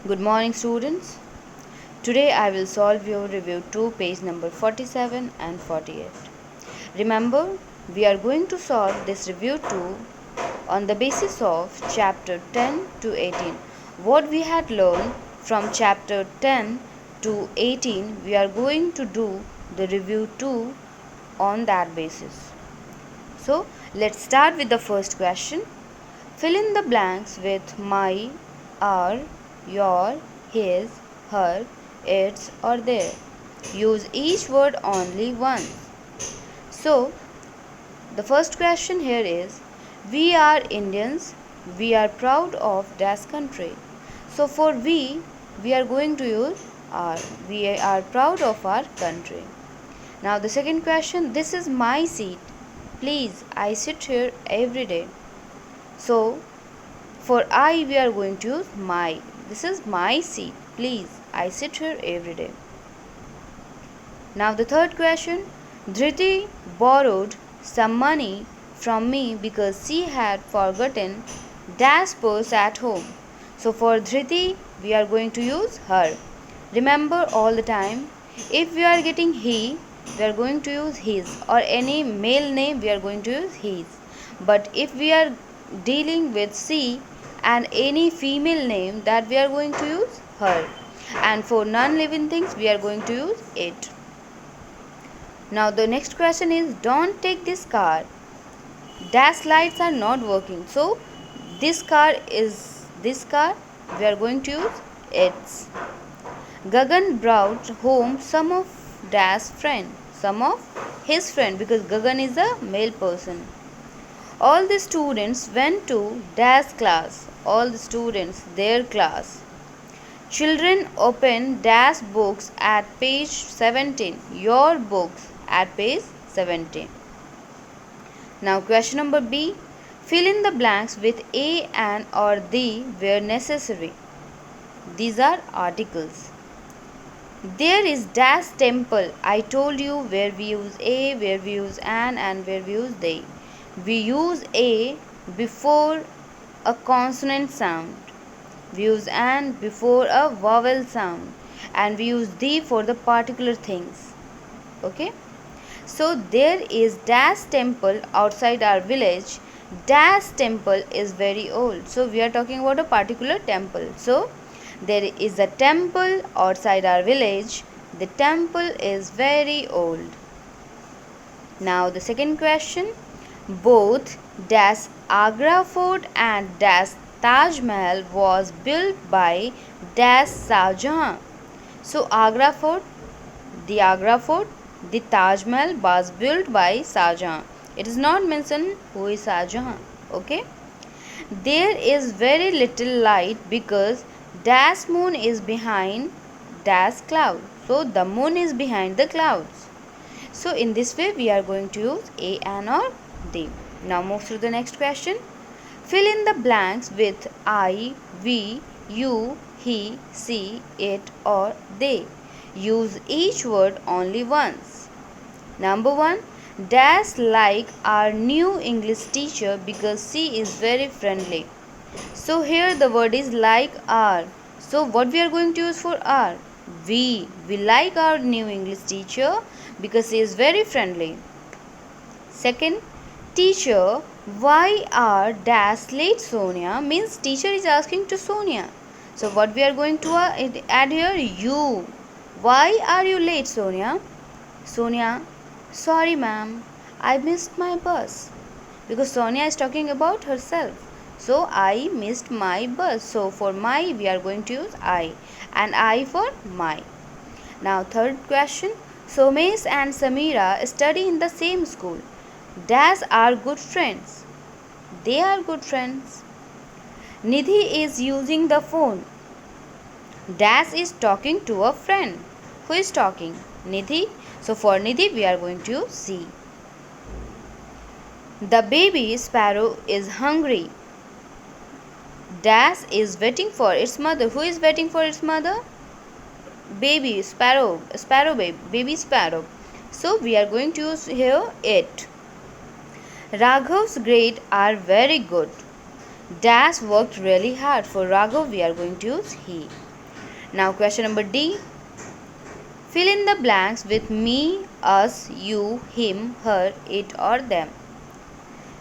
Good morning, students. Today I will solve your review 2, page number 47 and 48. Remember, we are going to solve this review 2 on the basis of chapter 10 to 18. What we had learned from chapter 10 to 18, we are going to do the review 2 on that basis. So, let's start with the first question. Fill in the blanks with my, our, your, his, her, its or their. Use each word only once. So, the first question here is, we are Indians, we are proud of dash country. So, for we are going to use our. We are proud of our country. Now, the second question, this is my seat. Please, I sit here every day. So, for I, we are going to use my. This is my seat. Please, I sit here every day. Now, the third question. Dhriti borrowed some money from me because she had forgotten dash purse at home. So, for Dhriti, we are going to use her. Remember all the time, if we are getting he, we are going to use his, or any male name, we are going to use his. But if we are dealing with she and any female name, that we are going to use her. And for non-living things, we are going to use it. Now the next question is, don't take this car. Dash lights are not working. So this car, we are going to use its. Gagan brought home some of Dash friend, some of his friend, because Gagan is a male person. All the students went to Dash class. All the students, their class. Children open Dash books at page 17. Your books at page 17. Now question number B. Fill in the blanks with a and or the where necessary. These are articles. There is Dash temple. I told you where we use a, where we use an, and where we use they. We use a before a consonant sound. We use an before a vowel sound, and we use the for the particular things. Okay. So there is Dash temple outside our village. Dash temple is very old. So we are talking about a particular temple. So there is a temple outside our village. The temple is very old. Now the second question. Both Dash Agra Fort and Dash Taj Mahal was built by Dash Shah Jahan. So Agra Fort, the Taj Mahal was built by Shah Jahan. It is not mentioned who is Shah Jahan. Okay. There is very little light because Dash moon is behind Dash cloud. So the moon is behind the clouds. So in this way we are going to use a, an or they. Now move to the next question. Fill in the blanks with I, we, you, he, she, it or they. Use each word only once. Number 1. Dash like our new English teacher because she is very friendly. So here the word is like our. So what we are going to use for our? We like our new English teacher because she is very friendly. Second, teacher, why are dash late Sonia? Means teacher is asking to Sonia. So what we are going to add here? You. Why are you late, Sonia? Sonia, sorry ma'am, I missed my bus. Because Sonia is talking about herself. So I missed my bus. So for my we are going to use I, and I for my. Now third question. Somesh and Samira study in the same school. Dash are good friends. They are good friends. Nidhi is using the phone. Dash is talking to a friend. Who is talking? Nidhi. So for Nidhi we are going to use C. The baby sparrow is hungry. Dash is waiting for its mother. Who is waiting for its mother? Baby sparrow, baby sparrow. So we are going to use here it. Raghav's grades are very good. Dash worked really hard. For Raghav we are going to use he. Now question number D. Fill in the blanks with me, us, you, him, her, it or them.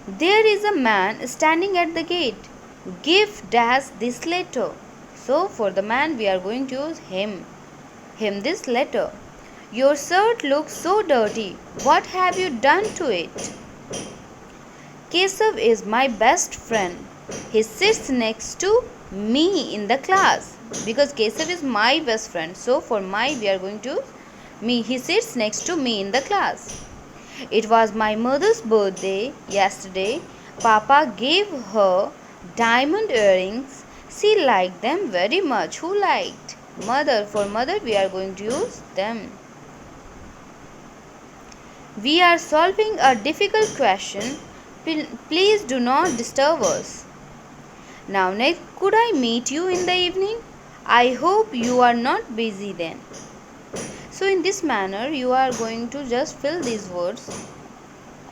There is a man standing at the gate. Give dash this letter. So for the man we are going to use him. Him this letter. Your shirt looks so dirty. What have you done to it? Kesav is my best friend. He sits next to me in the class. Because Kesav is my best friend. So for my we are going to use me. He sits next to me in the class. It was my mother's birthday yesterday. Papa gave her diamond earrings. She liked them very much. Who liked? Mother. For mother we are going to use them. We are solving a difficult question. Please do not disturb us. Now next, could I meet you in the evening? I hope you are not busy then. So in this manner you are going to just fill these words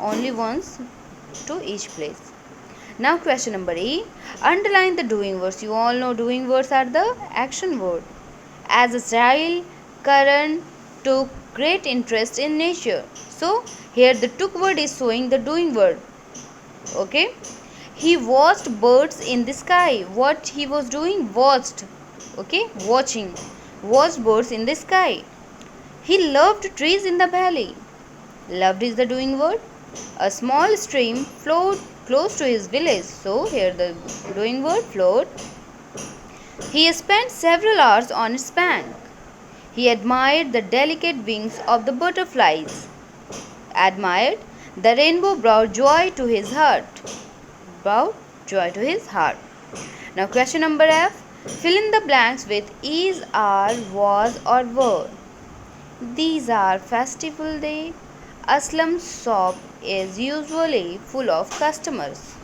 only once to each place. Now question number E. Underline the doing words. You all know doing words are the action word. As a child, Karan took great interest in nature. So here the took word is showing the doing word. Okay. He watched birds in the sky. What he was doing? Watched. Okay. Watching. Watched birds in the sky. He loved trees in the valley. Loved is the doing word. A small stream flowed close to his village. So here the doing word flowed. He spent several hours on its bank. He admired the delicate wings of the butterflies. Admired. The rainbow brought joy to his heart. Brought joy to his heart. Now question number F. Fill in the blanks with is, are, was or were. These are festival day. Aslam's shop is usually full of customers.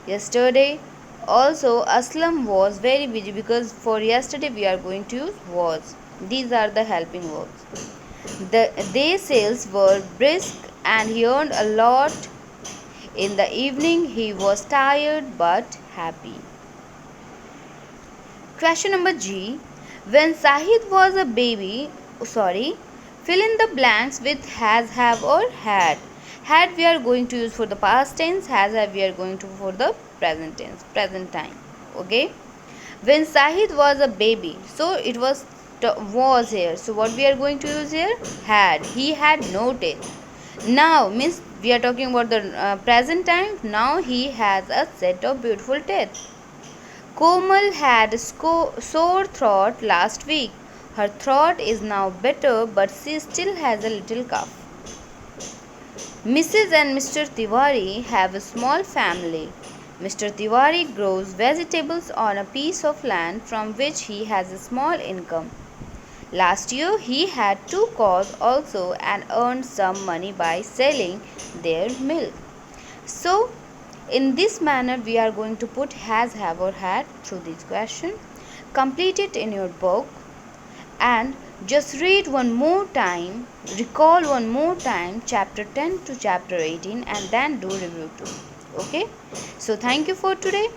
Yesterday also Aslam was very busy, because for yesterday we are going to use was. These are the helping verbs. Their sales were brisk and he earned a lot. In the evening he was tired but happy. Question number G. When Sahid was a baby, fill in the blanks with has, have or had. Had we are going to use for the past tense, has, have we are going to for the present tense, present time. Okay. When Sahid was a baby, so it was here. So what we are going to use here? Had. He had no teeth. Now means we are talking about the present time. Now he has a set of beautiful teeth. Komal had a sore throat last week. Her throat is now better, but she still has a little cough. Mrs. and Mr. Tiwari have a small family. Mr. Tiwari grows vegetables on a piece of land from which he has a small income. Last year he had 2 cows also and earned some money by selling their milk. So in this manner we are going to put has, have or had through this question. Complete it in your book and just read one more time, recall one more time chapter 10 to chapter 18 and then do review 2. Okay. So thank you for today.